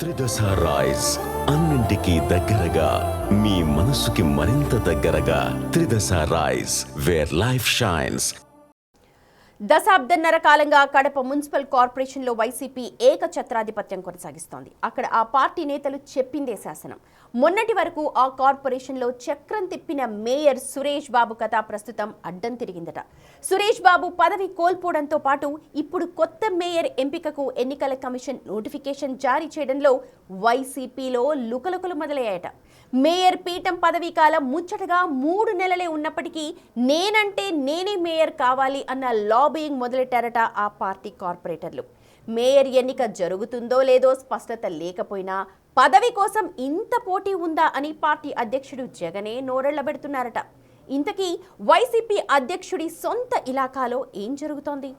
త్రిదశ rice అన్నింటికీ దగ్గరగా మీ మనసుకి మరింత దగ్గరగా త్రిదశ రైస్ వేర్ లైఫ్ షైన్స్. దశాబ్దన్నర కాలంగా కడప మున్సిపల్ కార్పొరేషన్లో వైసీపీ ఏకఛత్రాధిపత్యం కొనసాగిస్తోంది. అక్కడ ఆ పార్టీ నేతలు చెప్పిందే శాసనం. మొన్నటి వరకు ఆ కార్పొరేషన్లో చక్రం తిప్పిన మేయర్ సురేష్ బాబు కథ ప్రస్తుతం అడ్డం తిరిగిందట. సురేష్ బాబు పదవి కోల్పోవడంతో పాటు ఇప్పుడు కొత్త మేయర్ ఎంపికకు ఎన్నికల కమిషన్ నోటిఫికేషన్ జారీ చేయడంలో వైసీపీలో లుకలుకలు మొదలయ్యాయట. మేయర్ పీఠం పదవీ కాలం ముచ్చటగా 3 నెలలే ఉన్నప్పటికీ నేనంటే నేనే మేయర్ కావాలి అన్న లాబియింగ్ మొదలెట్టారట ఆ పార్టీ కార్పొరేటర్లు. మేయర్ ఎన్నిక జరుగుతుందో లేదో స్పష్టత లేకపోయినా పదవి కోసం ఇంత పోటీ ఉందా అని పార్టీ అధ్యక్షుడు జగనే నోరెళ్లబెడుతున్నారట. ఇంతకీ వైసీపీ అధ్యక్షుడి సొంత ఇలాకాలో ఏం జరుగుతోంది?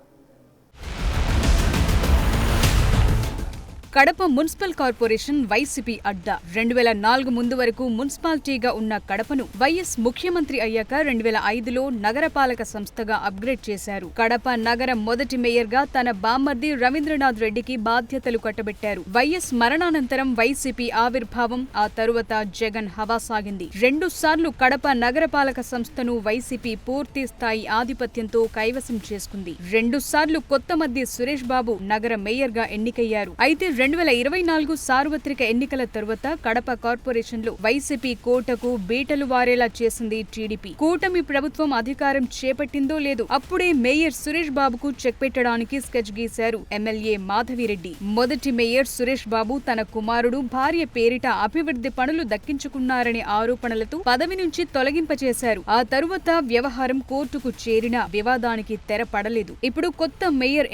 కడప మున్సిపల్ కార్పొరేషన్ వైసీపీ అడ్డా. 2004 ముందు వరకు మున్సిపాలిటీగా ఉన్న కడపను వైఎస్ ముఖ్యమంత్రి అయ్యాక 2005లో నగరపాలక సంస్థగా అప్గ్రేడ్ చేశారు. కడప నగర మొదటి మేయర్గా తన బామ్మర్ది రవీంద్రనాథ్ రెడ్డికి బాధ్యతలు కట్టబెట్టారు. వైఎస్ మరణానంతరం వైసీపీ ఆవిర్భావం, ఆ తరువాత జగన్ హవా సాగింది. 2 సార్లు కడప నగరపాలక సంస్థను వైసీపీ పూర్తి స్థాయి ఆధిపత్యంతో కైవసం చేసుకుంది. 2 సార్లు కొత్తమద్ది సురేష్ బాబు నగర మేయర్గా ఎన్నికయ్యారు. అయితే 2024 సార్వత్రిక ఎన్నికల తరువాత కడప కార్పొరేషన్లో వైసీపీ కోటకు బీటలు వారేలా చేసింది టీడీపీ. కూటమి ప్రభుత్వం అధికారం చేపట్టిందో లేదో అప్పుడే మేయర్ సురేష్ బాబుకు చెక్ పెట్టడానికి స్కెచ్ గీశారు ఎమ్మెల్యే మాధవిరెడ్డి. మొదటి మేయర్ సురేష్ బాబు తన కుమారుడు, భార్య పేరిట అభివృద్ధి పనులు దక్కించుకున్నారనే ఆరోపణలతో పదవి నుంచి తొలగింపచేశారు. ఆ తరువాత వ్యవహారం కోర్టుకు చేరినా వివాదానికి తెర పడలేదు. ఇప్పుడు కొత్త మేయర్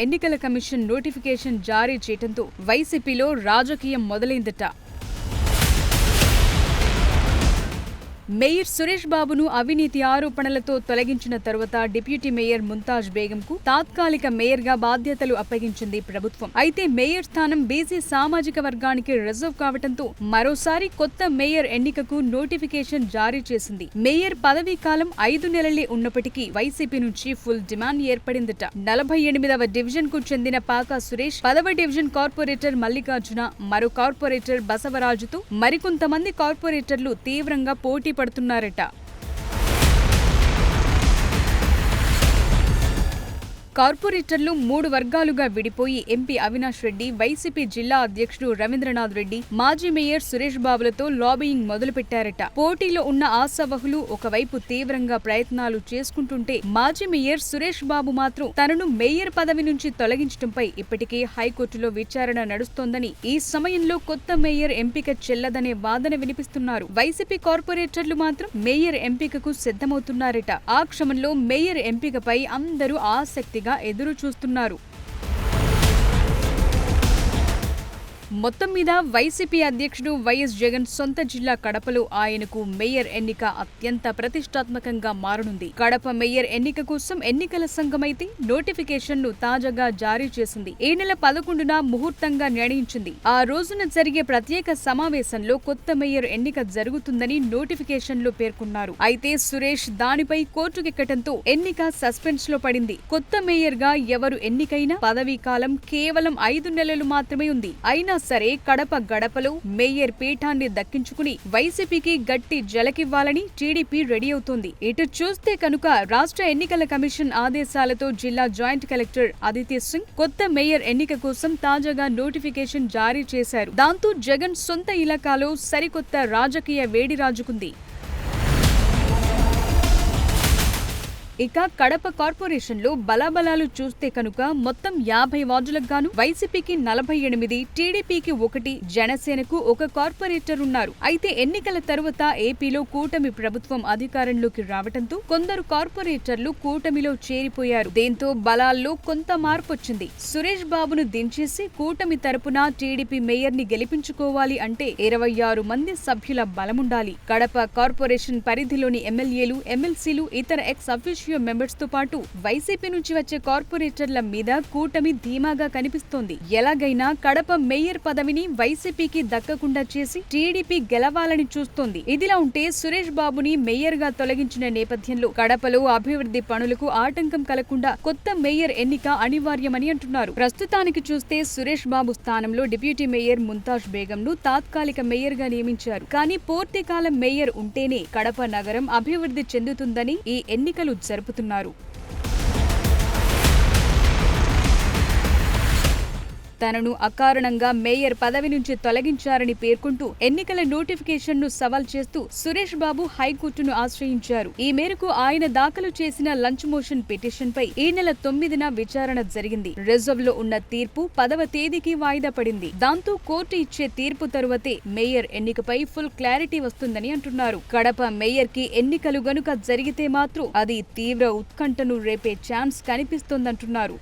ఎన్నికల కమిషన్ నోటిఫికేషన్ జారీ చేయడంతో వైసీపీలో రాజకీయం మొదలైందట. మేయర్ సురేష్ బాబును అవినీతి ఆరోపణలతో తొలగించిన తరువాత డిప్యూటీ మేయర్ ముంతాజ్ బేగంకు తాత్కాలిక మేయర్గా బాధ్యతలు అప్పగించింది ప్రభుత్వం. అయితే మేయర్ స్థానం బీసీ సామాజిక వర్గానికి రిజర్వ్ కావడంతో మరోసారి కొత్త మేయర్ ఎన్నికకు నోటిఫికేషన్ జారీ చేసింది. మేయర్ పదవీ కాలం 5 నెలలే ఉన్నప్పటికీ వైసీపీ నుంచి ఫుల్ డిమాండ్ ఏర్పడిందట. 48వ డివిజన్ కు చెందిన పాకా సురేష్, 10వ డివిజన్ కార్పొరేటర్ మల్లికార్జున, మరో కార్పొరేటర్ బసవరాజుతో మరికొంతమంది కార్పొరేటర్లు తీవ్రంగా పోటీ పడుతున్నారట. కార్పొరేటర్లు 3 వర్గాలుగా విడిపోయి ఎంపీ అవినాష్ రెడ్డి, వైసీపీ జిల్లా అధ్యక్షుడు రవీంద్రనాథ్ రెడ్డి, మాజీ మేయర్ సురేష్ బాబులతో లాబియింగ్ మొదలుపెట్టారట. పోటీలో ఉన్న ఆశావహులు ఒకవైపు తీవ్రంగా ప్రయత్నాలు చేసుకుంటుంటే మాజీ మేయర్ సురేష్ బాబు మాత్రం తనను మేయర్ పదవి నుంచి తొలగించడంపై ఇప్పటికే హైకోర్టులో విచారణ నడుస్తోందని, ఈ సమయంలో కొత్త మేయర్ ఎంపిక చెల్లదనే వాదన వినిపిస్తున్నారు. వైసీపీ కార్పొరేటర్లు మాత్రం మేయర్ ఎంపికకు సిద్ధమవుతున్నారట. ఆ క్రమంలో మేయర్ ఎంపికపై అందరూ ఆసక్తిగా ఎదురు చూస్తున్నారు. మొత్తం మీద వైసీపీ అధ్యక్షుడు వైఎస్ జగన్ సొంత జిల్లా కడపలో ఆయనకు మేయర్ ఎన్నిక అత్యంత ప్రతిష్టాత్మకంగా మారనుంది. కడప మేయర్ ఎన్నిక కోసం ఎన్నికల సంఘమైతే నోటిఫికేషన్ ను తాజాగా జారీ చేసింది. ఈ నెల 11న ముహూర్తంగా నిర్ణయించింది. ఆ రోజున జరిగే ప్రత్యేక సమావేశంలో కొత్త మేయర్ ఎన్నిక జరుగుతుందని నోటిఫికేషన్ లో పేర్కొన్నారు. అయితే సురేష్ దానిపై కోర్టుకెక్కడంతో ఎన్నిక సస్పెన్స్ లో పడింది. కొత్త మేయర్ గా ఎవరు ఎన్నికైనా పదవీ కాలం కేవలం 5 నెలలు మాత్రమే ఉంది. అయినా సరే కడప గడపలో మేయర్ పీఠాన్ని దక్కించుకుని వైసీపీకి గట్టి జలకివ్వాలని టీడీపీ రెడీ అవుతోంది. ఇటు చూస్తే కనుక రాష్ట్ర ఎన్నికల కమిషన్ ఆదేశాలతో జిల్లా జాయింట్ కలెక్టర్ అదితి సింగ్ కొత్త మేయర్ ఎన్నిక కోసం తాజాగా నోటిఫికేషన్ జారీ చేశారు. దాంతో జగన్ సొంత ఇలాకాలో సరికొత్త రాజకీయ వేడి రాజుకుంది. ఇక కడప కార్పొరేషన్లో బలాబలాలు చూస్తే కనుక మొత్తం 50 వార్డులకు గాను వైసీపీకి 48, టీడీపీకి 1, జనసేనకు 1 కార్పొరేటర్ ఉన్నారు. అయితే ఎన్నికల తరువాత ఏపీలో కూటమి ప్రభుత్వం అధికారంలోకి రావడంతో కొందరు కార్పొరేటర్లు కూటమిలో చేరిపోయారు. దీంతో బలాల్లో కొంత మార్పు వచ్చింది. సురేష్ బాబును దించేసి కూటమి తరపున టీడీపీ మేయర్ ని గెలిపించుకోవాలి అంటే 26 మంది సభ్యుల బలముండాలి. కడప కార్పొరేషన్ పరిధిలోని ఎమ్మెల్యేలు, ఎమ్మెల్సీలు, ఇతర ఎక్స్ అఫీషియల్ రేషియో మెంబర్స్ తో పాటు వైసీపీ నుంచి వచ్చే కార్పొరేటర్ల మీద కూటమి ధీమాగా కనిపిస్తోంది. ఎలాగైనా కడప మేయర్ పదవిని వైసీపీకి దక్కకుండా చేసి టీడీపీ గెలవాలని చూస్తోంది. ఇదిలా ఉంటే సురేష్ బాబుని మేయర్ గా తొలగించిన నేపథ్యంలో కడపలో అభివృద్ధి పనులకు ఆటంకం కలగకుండా కొత్త మేయర్ ఎన్నిక అనివార్యమని అంటున్నారు. ప్రస్తుతానికి చూస్తే సురేష్ బాబు స్థానంలో డిప్యూటీ మేయర్ ముంతాజ్ బేగం ను తాత్కాలిక మేయర్ గా నియమించారు. కానీ పూర్తికాలం మేయర్ ఉంటేనే కడప నగరం అభివృద్ధి చెందుతుందని ఈ ఎన్నికలు జరుపుతున్నారు. తనను అకారణంగా మేయర్ పదవి నుంచి తొలగించారని పేర్కొంటూ ఎన్నికల నోటిఫికేషన్ ను సవాల్ చేస్తూ సురేష్ బాబు హైకోర్టును ఆశ్రయించారు. ఈ మేరకు ఆయన దాఖలు చేసిన లంచ్ మోషన్ పిటిషన్ పై ఈ నెల 9న విచారణ జరిగింది. రిజర్వ్ లో ఉన్న తీర్పు 10వ తేదీకి వాయిదా పడింది. దాంతో కోర్టు ఇచ్చే తీర్పు తరువాతే మేయర్ ఎన్నికపై ఫుల్ క్లారిటీ వస్తుందని అంటున్నారు. కడప మేయర్ కి ఎన్నికలు గనుక జరిగితే మాత్రం అది తీవ్ర ఉత్కంఠను రేపే ఛాన్స్ కనిపిస్తోందంటున్నారు.